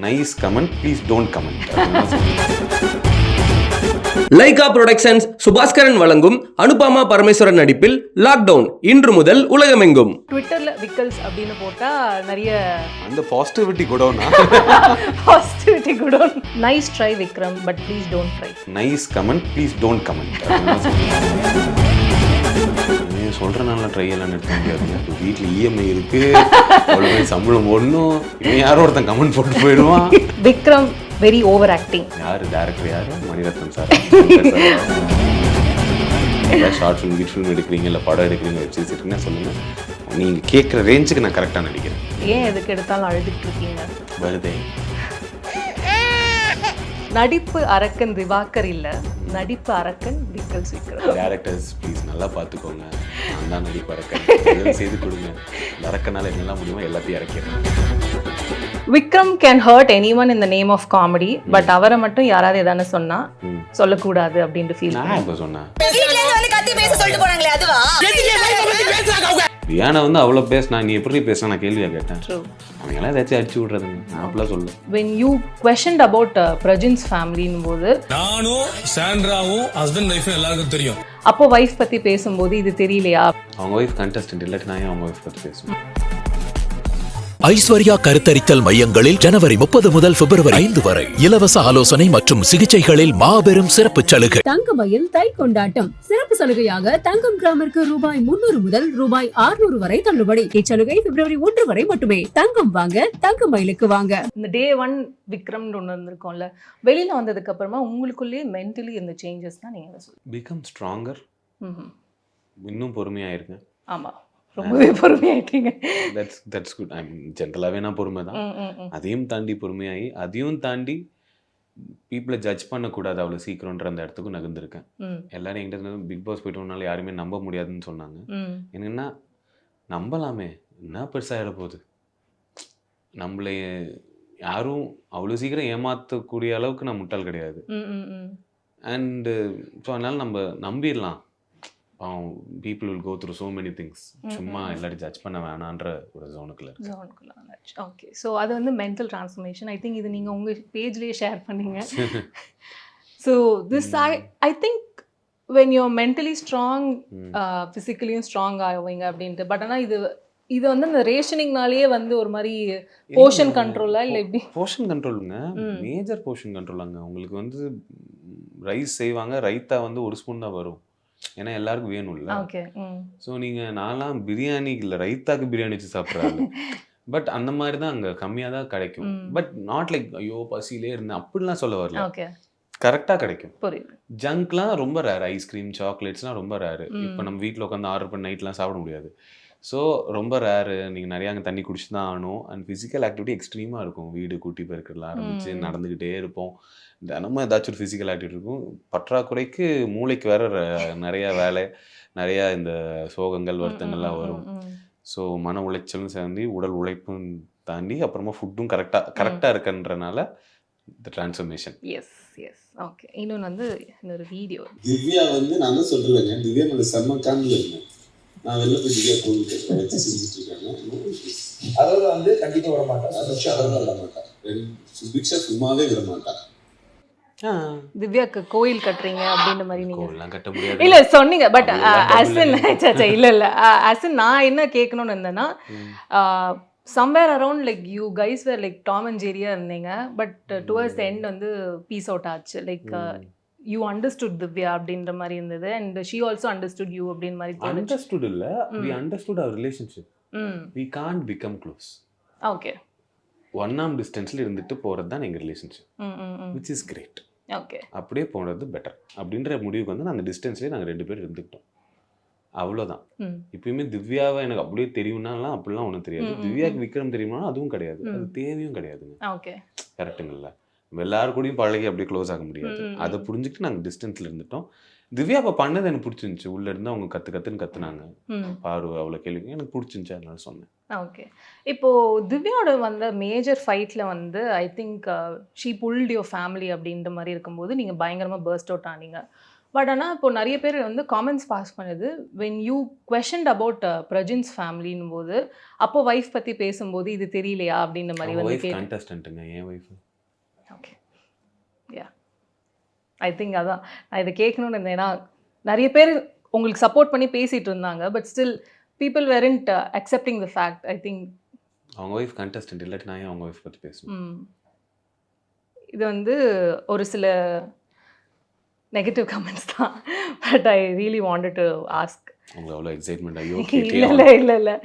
Nice comment, please don't comment. Lyca productions Subaskaran வழங்கும் அனுபமா பரமேஸ்வரன் நடிப்பில் lockdown இன்று முதல் உலகமெங்கும். ட்விட்டர்ல விக்கல்ஸ் அப்படின்னு போட்டா நிறைய அந்த பாசிட்டிவிட்டி குடோனா? பாசிட்டிவிட்டி குடோன். Nice try Vikram, but please don't try. Nice comment, please don't comment. சொல்றனால ட்ரை எல்லாம் நிறுத்த முடியாது. வீட்டில் இஎம்ஐ இருக்கு, அவ்வளோ சம்பளம் போடணும். இவன் யாரோ ஒருத்தன் கமெண்ட் போட்டு போயிடுவான். Vikram very over acting. யாரு டேரக்டர்? யாரு? Maniratnam sir. Short film, kid film எடுக்கிறீங்க, இல்லை படம் எடுக்கிறீங்க, வெப் சீரிஸ் எடுக்கிறீங்கன்னா சொல்லுங்க. நீங்கள் கேட்குற ரேஞ்சுக்கு நான் கரெக்டாக நடிக்கிறேன். ஏன் எதுக்கு எடுத்தாலும் அழுதுட்டு இருக்கீங்க? வருதே. நடிப்பு அரக்கன் திவாகர் இல்ல, நடிப்பு அரக்கன் விக்கல்ஸ் விக்ரம். டேரக்டர்ஸ் ப்ளீஸ் நல்லா பார்த்துக்கோங்க. நான் தான் நடிப்பு அரக்கன், செய்து கொடுங்க. இந்த அரக்கனால என்னெல்லாம் முடியுமோ எல்லாத்தையும் இறக்கிறேன். Vikram can hurt anyone in the name of comedy, but அவரை மட்டும் யாராவது எதானு சொன்னா சொல்லக்கூடாது அப்படின்ட்டு ஃபீல். நான் இப்போ சொன்னேன் True. ரியானா வந்து அவ்வளோ பேசினா, நீ எப்படி பேசினா நான் கேள்வியாக கேட்டேன். அவங்க எல்லாம் ஏதாச்சும் அடிச்சு விட்றதுங்க, நான் அப்படிலாம் சொல்ல. When you questioned about Prajin's family போது, நானும் சாண்ட்ராவும் ஹஸ்பண்ட் வைஃப் எல்லாருக்கும் தெரியும். அப்போ வைஃப் பத்தி பேசும்போது இது தெரியலையா? அவங்க ஒய்ஃப் கண்டஸ்டன்ட் இல்லாட்டி நான் அவங்க ஒய்ஃப் பற்றி பேசுவேன். ஐஸ்வர்யா கருத்தரித்தல் மையங்களில் ஜனவரி 30 முதல் பிப்ரவரி 5 வரை இலவச ஆலோசனை மற்றும் சிகிச்சைகளில் மாபெரும் சிறப்பு சலுகை. தங்கமயில் தை கொண்டாட்டம் சிறப்பு சலுகையாக தங்கம் கிராமிற்கு ரூபாய் 300 முதல் ரூபாய் 600 வரை தள்ளுபடி. இச்சலுகை பிப்ரவரி 1 வரை மட்டுமே. தங்கம் வாங்க தங்கமயிலுக்கு வாங்க. இந்த டே 1 விக்ரம்னு ஒன்று இருந்திருக்கோம்ல, வெளியில வந்ததுக்கு அப்புறமா உங்களுக்குள்ளேயே மென்டலி இந்த சேஞ்சஸ் தான் நீங்க சொல்லுங்க. Become stronger. இன்னும் பொறுமையாக ஆமா, ரொம்பவே பொறுமையாயிட்டீங்க. That's good. ஜென்ரலாகவே நான் பொறுமை தான். அதையும் தாண்டி பொறுமையாகி, அதையும் தாண்டி பீப்புளை ஜட்ஜ் பண்ணக்கூடாது அவ்வளோ சீக்கிரம்ன்ற அந்த இடத்துக்கும் நகர்ந்துருக்கேன். எல்லாரும் என்கிட்ட பிக் பாஸ் போய்ட்டோம்னால யாருமே நம்ப முடியாதுன்னு சொன்னாங்க. என்னன்னா நம்பலாமே, என்ன பெருசாக போகுது, நம்மளை யாரும் அவ்வளோ சீக்கிரம் ஏமாற்றக்கூடிய அளவுக்கு நான் முட்டாள் கிடையாது. அண்டு ஸோ அதனால் நம்ம நம்பிடலாம். people will go through so many things. சும்மா எல்லாரும் ஜட்ஜ் பண்ண வேணான்ற ஒரு ஜோனுக்குள்ள. ஓகே, ஸோ அது வந்து மென்டல் டிரான்ஸ்ஃபர்மேஷன். ஐ திங்க் இது நீங்கள் உங்கள் பேஜ்லேயே ஷேர் பண்ணீங்க. So this I think when your mentally strong, ஃபிசிக்கலியும் ஸ்ட்ராங் ஆகுவீங்க அப்படின்ட்டு. பட் ஆனால் இது வந்து அந்த ரேஷனிங்னாலேயே வந்து ஒரு மாதிரி போர்ஷன் கண்ட்ரோலா இல்லை எப்படி? போர்ஷன் கண்ட்ரோலுங்க, மேஜர் போர்ஷன் கண்ட்ரோலாங்க. உங்களுக்கு வந்து ரைஸ் செய்வாங்க, ரைத்தா வந்து ஒரு ஸ்பூன் தான் வரும், ஏன்னா எல்லாருக்கும் வேணும்ல. ஸோ நீங்கள் நான்லாம் பிரியாணி இல்லை ரைத்தாக்கு பிரியாணி வச்சு சாப்பிட்றாங்க. பட் அந்த மாதிரி தான் அங்கே கம்மியாக தான் கிடைக்கும். பட் நாட் லைக் ஐயோ பசியிலே இருந்தேன் அப்படிலாம் சொல்ல வரல. கரெக்டாக கிடைக்கும். ஜங்க்லாம் ரொம்ப ரேர். ஐஸ்கிரீம், சாக்லேட்ஸ்லாம் ரொம்ப ரேரு. இப்போ நம்ம வீட்டில் உட்காந்து ஆர்டர் பண்ணி நைட்லாம் சாப்பிட முடியாது. ஸோ ரொம்ப ரேரு. நீங்கள் நிறையா அங்கே தண்ணி குடிச்சு தான் ஆகணும். அண்ட் ஃபிசிக்கல் ஆக்டிவிட்டி எக்ஸ்ட்ரீமாக இருக்கும். வீடு கூட்டி பெருக்கலாம் ஆரம்பிச்சு நடந்துக்கிட்டே இருப்போம். தினமும் ஏதாச்சும் ஒரு ஃபிசிக்கல் ஆக்டிவிட்டி இருக்கும். பற்றாக்குறைக்கு மூளைக்கு வேற நிறையா வேலை, நிறையா இந்த சோகங்கள், வருத்தங்கள்லாம் வரும். ஸோ மன உளைச்சலும் சேர்ந்து உடல் உழைப்பும் தாண்டி அப்புறமா ஃபுட்டும் கரெக்டாக இருக்குன்றனால இந்த டிரான்ஸ்ஃபர்மேஷன். S S okay. இன்னொன்று வந்து இன்னொரு வீடியோ திவ்யா வந்து நான் தான் சொல்கிறேங்க, திவ்யா மேலே செம்ம காமில் இருந்தேன். நான் வெளில போய் திவ்யா கோவிலுக்கு வச்சு செஞ்சுட்டு இருக்காங்க. அதாவது வந்து கண்டிப்பாக விட மாட்டேன், விட மாட்டேன். சுபிக்ஷா சும்மாவே விட மாட்டான். திவ்யாக்கு கோயில் கட்டுறீங்க அப்படின்ற மாதிரி நீங்க கட்ட முடியாது இல்ல சொன்னீங்க. பட் இல்ல அசன் நான் என்ன கேட்கணும்னு இருந்தேன்னா, somewhere around like you guys were like Tom and Jerry இருந்தீங்க, பட் towards the end வந்து பீஸ் அவுட் ஆச்சு. லைக் you understood Divya அப்படின்ற மாதிரி இருந்தது, and she also understood you அப்படின்ற மாதிரி தோணுச்சு. understood இல்ல, we understood our relationship. we can't become close. okay, one arm distanceல இருந்துட்டு போறது தான் எங்க relationship, which is great. okay, அப்படியே போறது பெட்டர் அப்படின்ற முடிவுக்கு வந்து அந்த டிஸ்டன்ஸ்லேயே நாங்கள் 2 பேர் இருந்துக்கிட்டோம். அவ்வளோதான். இப்பயுமே திவ்யாவை எனக்கு அப்படியே தெரியும்னாலாம் அப்படிலாம் ஒன்றும் தெரியாது. திவ்யாவுக்கு விக்ரம் தெரியுமா அதுவும் கிடையாது, அது தேவையும் கிடையாதுங்க. ஓகே, கரெக்டுங்களா? நம்ம எல்லாரும் கூடயும் பழகி அப்படியே க்ளோஸ் ஆக முடியாது. அதை புரிஞ்சுக்கிட்டு நாங்கள் டிஸ்டன்ஸில் இருந்துட்டோம். திவ்யா அப்போ பண்ணது எனக்கு பிடிச்சிருந்துச்சு. உள்ளே இருந்து அவங்க கற்றுன்னு கற்றுனாங்க. பாரு அவ்வளோ கேள்விங்க எனக்கு பிடிச்சிருந்துச்சு, அதனால சொன்னேன். ஓகே. இப்போது திவ்யாவோட வந்த மேஜர் ஃபைட்டில் வந்து I think she pulled your family அப்படின்ற மாதிரி இருக்கும்போது நீங்கள் பயங்கரமாக பர்ஸ்ட் அவுட் ஆனீங்க. பட் ஆனால் இப்போ நிறைய பேர் வந்து காமெண்ட்ஸ் பாஸ் பண்ணுது வென் யூ கொஷன்ட் அபவுட் பிரஜின்ஸ் ஃபேமிலின் போது அப்போ ஒய்ஃப் பற்றி பேசும்போது இது தெரியலையா அப்படின்ற மாதிரி வந்து ஒய்ஃப் கண்டஸ்டன்ட்டுங்க, என் wife. Okay, ya, I think அதான் நான் இதை கேட்கணும்னு இருந்தேன். ஏன்னா நிறைய பேர் உங்களுக்கு சப்போர்ட் பண்ணி பேசிகிட்டு இருந்தாங்க, but still people weren't accepting the fact. I think அவங்க ஒய்ஃப் கண்டஸ்டன்ட் இல்லாட்டி நான் ஏன் அவங்க ஒய்ஃப் பற்றி பேசுவேன்? இது வந்து ஒரு சில நெகட்டிவ் கமெண்ட்ஸ் தான், but I really wanted to ask. உங்களுக்கு அவ்வளோ எக்ஸைட்மெண்ட்? ஐயோ, இல்லை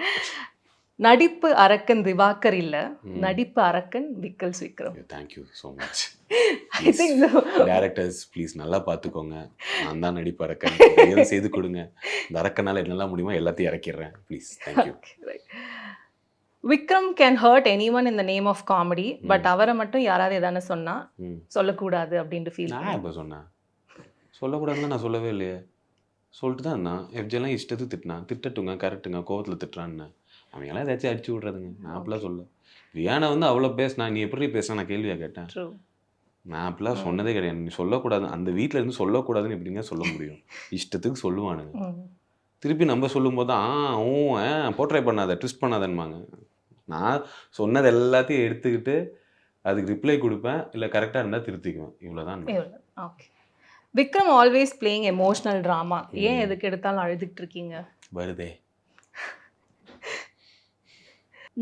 நடிப்பு அரக்கன் திவாகர் இல்லை, நடிப்பு அரக்கன் விக்கல்ஸ் Vikram. Thank you so much. I think directors please நல்லா பார்த்துக்கோங்க, நான் தான் நடிப்பு அரக்கன், செய்து கொடுங்க. இந்த அரக்கனால் என்னெல்லாம் முடியுமோ எல்லாத்தையும் இறக்கிடுறேன் please. Thank you. Vikram can hurt anyone in the name of comedy, but அவரை மட்டும் யாராவது எதானே சொன்னால் சொல்லக்கூடாது அப்படின்ட்டு ஃபீல். நான் இப்போ சொன்னேன் சொல்லக்கூடாதுன்னு நான் சொல்லவே இல்லையே. சொல்லிட்டு தான் நான் எஃப்ஜெல்லாம் இஷ்டத்துக்கு திட்டினான், திட்டட்டுங்க, கரெக்டுங்க, கோவத்தில் திட்டுறான்னு அவங்களாம் ஏதாச்சும் அடிச்சு விட்றதுங்க. நான் அப்படிலாம் சொல்ல. ரியானா வந்து அவ்வளோ பேசினா நீ எப்படி பேசுனா நான் கேள்வியாக கேட்டேன். நான் அப்படிலாம் சொன்னதே கிடையாது. நீ சொல்லக்கூடாது, அந்த வீட்டில் இருந்து சொல்லக்கூடாதுன்னு எப்படிங்க சொல்ல முடியும்? இஷ்டத்துக்கு சொல்லுவானுங்க. திருப்பி நம்ம சொல்லும்போது தான் போர்ட்ரை பண்ணாத, ட்விஸ்ட் பண்ணாதன்பாங்க. நான் சொன்னது எல்லாத்தையும் எடுத்துக்கிட்டு அதுக்கு ரிப்ளை கொடுப்பேன், இல்லை கரெக்டாக இருந்தால் திருத்திக்குவேன். இவ்வளோதான். Okay. Vikram always playing emotional drama. ஏன் எதுக்கு எடுத்தாலும் அழுதுகிட்டு இருக்கீங்க? வருதே.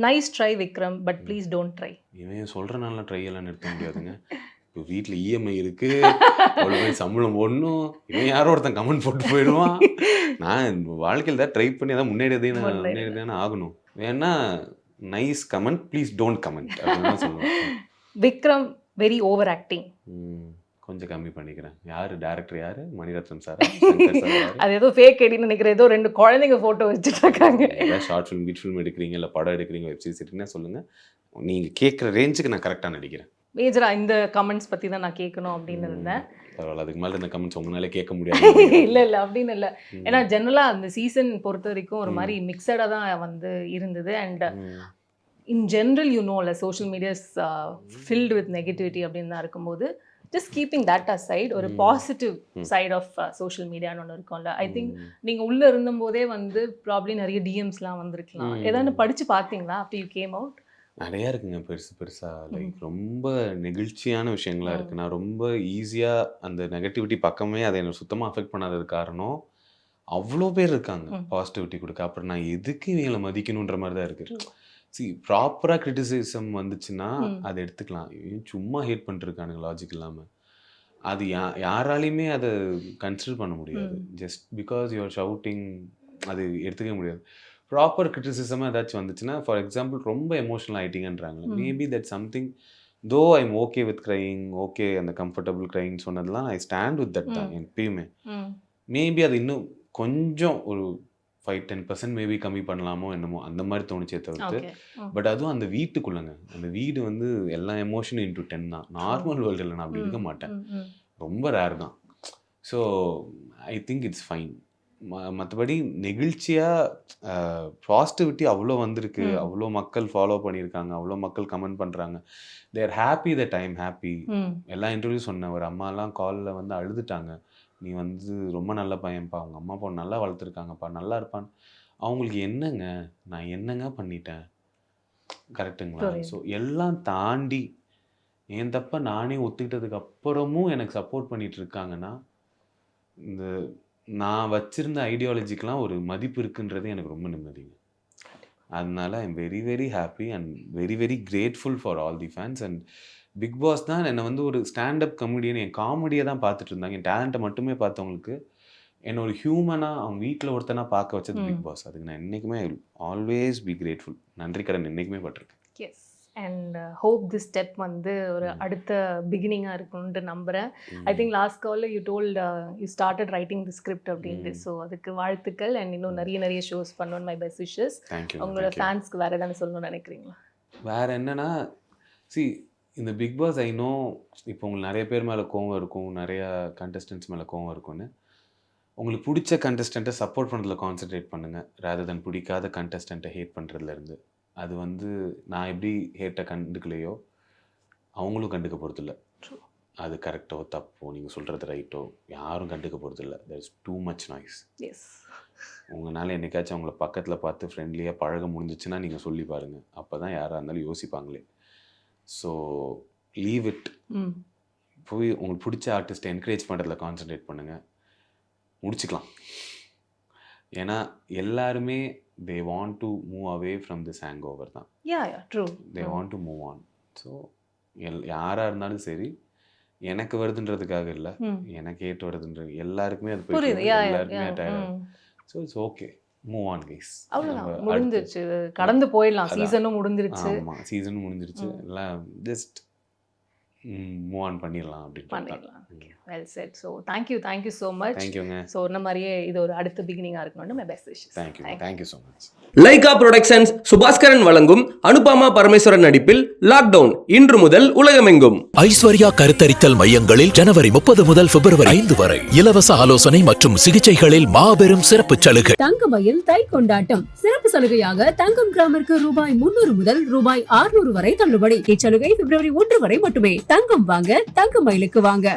Nice try Vikram, but please don't try. இவன் சொல்கிறனால ட்ரை எல்லாம் நிறுத்த முடியாதுங்க. இப்போ வீட்டில் இஎம்ஐ இருக்குது, அவ்வளோ போய் சம்பளம் ஒன்றும், இவன் யாரோ ஒருத்தன் கமெண்ட் போட்டு போயிடுவான். நான் வாழ்க்கையில் தான் ட்ரை பண்ணி அதான் முன்னேறியதானே ஆகணும். வேணா nice comment, please don't comment அப்படின்னு சொல்லுவேன். Vikram very over acting. கொஞ்சம் கம்மி பண்ணிக்கிறேன். யார் டேரக்டர்? யார்? மணிரத்னம் சார். அது ஏதோ ஃபேக் ஐடின்னு நினைக்கிறேன். ஏதோ 2 குழந்தைங்க ஃபோட்டோ வச்சுட்டு இருக்காங்க. ஏதாவது ஷார்ட் ஃபிலிம், பிட் ஃபிலிம் எடுக்கிறீங்க, இல்லை படம் எடுக்கிறீங்க, வெப் சீரிஸ் எடுக்கிறீங்கன்னா சொல்லுங்கள். நீங்கள் கேட்குற ரேஞ்சுக்கு நான் கரெக்டாக நடிக்கிறேன். மேஜரா இந்த கமெண்ட்ஸ் பற்றி தான் நான் கேட்கணும் அப்படின்னு இருந்தேன். பரவாயில்ல, அதுக்கு மேலே இந்த கமெண்ட்ஸ் உங்களாலே கேட்க முடியாது. இல்லை அப்படின்னு இல்லை. ஏன்னா ஜென்ரலாக அந்த சீசன் பொறுத்த வரைக்கும் ஒரு மாதிரி மிக்சடாக தான் வந்து இருந்தது. And in general social medias filled with negativity அப்படின்னு தான் இருக்கும்போது just keeping that aside, ஒரு பாசிட்டிவ் சைட் ஆஃப் சோஷியல் மீடியான்னு ஒன்று இருக்கும்ல. ஐ திங்க் நீங்கள் உள்ளே இருந்தபோதே வந்து ப்ராப்ளி நிறைய டிஎம்ஸ்லாம் வந்திருக்கலாம். ஏதாவது படித்து பார்த்தீங்களா after you came out? நிறையா இருக்குங்க, பெருசாக லைக் ரொம்ப நெகிழ்ச்சியான விஷயங்களாக இருக்குது. நான் ரொம்ப ஈஸியாக அந்த நெகட்டிவிட்டி பக்கமே அதை எனக்கு சுத்தமாக அஃபெக்ட் பண்ணாதது காரணம் அவ்வளோ பேர் இருக்காங்க பாசிட்டிவிட்டி கொடுக்க. அப்புறம் நான் எதுக்கு இவங்களை மதிக்கணுன்ற மாதிரி தான் இருக்குது. ப்ராப்பராக கிரிட்டிசிசம் வந்துச்சுன்னா அதை எடுத்துக்கலாம். சும்மா ஹேட் பண்ணிருக்கானுங்க லாஜிக் இல்லாமல். அது யாராலையுமே அதை கன்சிடர் பண்ண முடியாது. ஜஸ்ட் பிகாஸ் யூஆர் ஷவுட்டிங் அது எடுத்துக்க முடியாது. ப்ராப்பர் கிரிட்டிசிசமாக ஏதாச்சும் வந்துச்சுன்னா, ஃபார் எக்ஸாம்பிள் ரொம்ப எமோஷனல் ஆகிட்டீங்கன்றாங்க, maybe that something though I'm okay with crying, okay அந்த கம்ஃபர்டபுள் க்ரையிங் சொன்னதெல்லாம் ஐ ஸ்டாண்ட் வித் தட் தான் எப்பயுமே. மேபி அது இன்னும் கொஞ்சம் ஒரு 5-10% மேபி கம்மி பண்ணலாமோ என்னமோ அந்த மாதிரி தோணுச்சே தவிர்த்து. பட் அதுவும் அந்த வீட்டுக்குள்ளங்க, அந்த வீடு வந்து எல்லா எமோஷனும் இன்டூ 10 தான். நார்மல் வேர்ல்டில் நான் அப்படி இருக்க மாட்டேன், ரொம்ப ரேர் தான். So I think it's fine. மற்றபடி நெகிழ்ச்சியாக பாசிட்டிவிட்டி அவ்வளோ வந்திருக்கு, அவ்வளோ மக்கள் ஃபாலோ பண்ணியிருக்காங்க, அவ்வளோ மக்கள் கமெண்ட் பண்ணுறாங்க. They're happy that I am happy. எல்லா இன்டர்வியூ சொன்னேன், ஒரு அம்மாலாம் காலில் வந்து அழுதுட்டாங்க, நீ வந்து ரொம்ப நல்ல பையன்ப்பா, அவங்க அம்மா அப்பா நல்லா வளர்த்துருக்காங்கப்பா, நல்லா இருப்பான்னு. அவங்களுக்கு என்னங்க, நான் என்னங்க பண்ணிட்டேன், கரெக்டுங்களா? ஸோ எல்லாம் தாண்டி என் தப்ப நானே ஒத்துக்கிட்டதுக்கு அப்புறமும் எனக்கு சப்போர்ட் பண்ணிட்டு இருக்காங்கன்னா, இந்த நான் வச்சிருந்த ஐடியாலஜிக்கெலாம் ஒரு மதிப்பு இருக்குன்றது எனக்கு ரொம்ப நிம்மதிங்க. அதனால I am very very happy and very very grateful for all the fans. And Bigg Boss தான் என்னை வந்து ஒரு ஸ்டாண்டப் கமெடியன், என் காமெடியை தான் பார்த்துட்டு இருந்தாங்க, என் டேலண்ட்டை மட்டுமே பார்த்தவங்களுக்கு என்னை ஒரு ஹியூமனாக அவங்க வீட்டில் ஒருத்தனாக பார்க்க வச்சது பிக் பாஸ். அதுக்கு நான் என்றைக்குமே ஆல்வேஸ் பி கிரேட்ஃபுல். நன்றி கடன் என்றைக்குமே பட்டிருக்கேன். Yes, and hope this step வந்து ஒரு அடுத்த பிகினிங்காக இருக்கும்னு நம்புகிறேன். ஐ திங்க் லாஸ்ட் காலில் you told you started writing the script அப்படின்ட்டு. ஸோ அதுக்கு வாழ்த்துக்கள். அண்ட் இன்னும் நிறைய ஷோஸ் பண்ணணும்னு மை பெஸ்ட் விஷஸ். உங்களோட ஃபேன்ஸ்க்கு வேறு எதாவது சொல்லணும்னு நினைக்கிறீங்களா? வேறு என்னென்னா, இந்த பிக் பாஸ் ஐ நோ இப்போ உங்களுக்கு நிறைய பேர் மேலே கோவம் இருக்கும், நிறையா கண்டஸ்டன்ட்ஸ் மேலே கோவம் இருக்கும்னு. உங்களுக்கு பிடிச்ச கண்டஸ்டண்ட்டை சப்போர்ட் பண்ணுறதுல கான்சன்ட்ரேட் பண்ணுங்கள், ரேதர் தென் பிடிக்காத கண்டஸ்டண்ட்டை ஹேட் பண்ணுறதுலேருந்து. அது வந்து நான் எப்படி ஹேட்டை கண்டுக்கலையோ அவங்களும் கண்டுக்க போகிறதில்ல. அது கரெக்டோ தப்போ நீங்கள் சொல்கிறது ரைட்டோ யாரும் கண்டுக்க போகிறது இல்லை. there is too much noise. Yes. உங்களால் என்னைக்காச்சும் அவங்கள பக்கத்தில் பார்த்து ஃப்ரெண்ட்லியாக பழக முடிஞ்சிச்சுன்னா நீங்கள் சொல்லி பாருங்கள். அப்போ தான் யாராக இருந்தாலும் யோசிப்பாங்களே. So leave it. போய் உங்களுக்கு பிடிச்ச ஆர்டிஸ்ட்டை என்கரேஜ் பண்ணுறதுல கான்சென்ட்ரேட் பண்ணுங்கள், முடிச்சுக்கலாம். ஏன்னா எல்லாருமே they want to move away from this hangover தான். யா true. they want to move on. So யாராக இருந்தாலும் சரி, எனக்கு வருதுன்றதுக்காக இல்லை, எனக்கு ஏற்று வருதுன்றது எல்லாருக்குமே அது புரியுது. போயிட்டு யா எல்லாருக்குமே tired. So it's okay, move on guys. அவ்வளோதான், முடிஞ்சிருச்சு, கடந்து போயிடலாம். சீசனும் முடிஞ்சிருச்சு. ஆமாம், சீசனும் முடிஞ்சிருச்சு. எல்லாம் ஜஸ்ட் மூவ் ஆன் பண்ணிடலாம் அப்படின்னு பண்ணிடலாம். Well set. So thank you so much. தேங்க்யூங்க. ஸோ இந்த மாதிரியே இது ஒரு அடுத்த பிகினிங்காக இருக்கணும்னு my best wishes. Thank you so much. Lyca productions Subaskaran வழங்கும் அனுபமா பரமேஸ்வரன் நடிப்பில் லாக்டவுன் இன்று முதல் உலகமெங்கும். ஐஸ்வர்யா கருத்தரித்தல் மையங்களில் ஜனவரி 30 முதல் பிப்ரவரி 5 வரை இலவச ஆலோசனை மற்றும் சிகிச்சைகளில் மாபெரும் சிறப்பு சலுகை. தங்கமயில் தை கொண்டாட்டம் சிறப்பு சலுகையாக தங்கம் கிராமிற்கு ரூபாய் 300 முதல் ரூபாய் 600 வரை தள்ளுபடி. இச்சலுகை பிப்ரவரி 1 வரை மட்டுமே. தங்கம் வாங்க தங்கமயிலுக்கு வாங்க.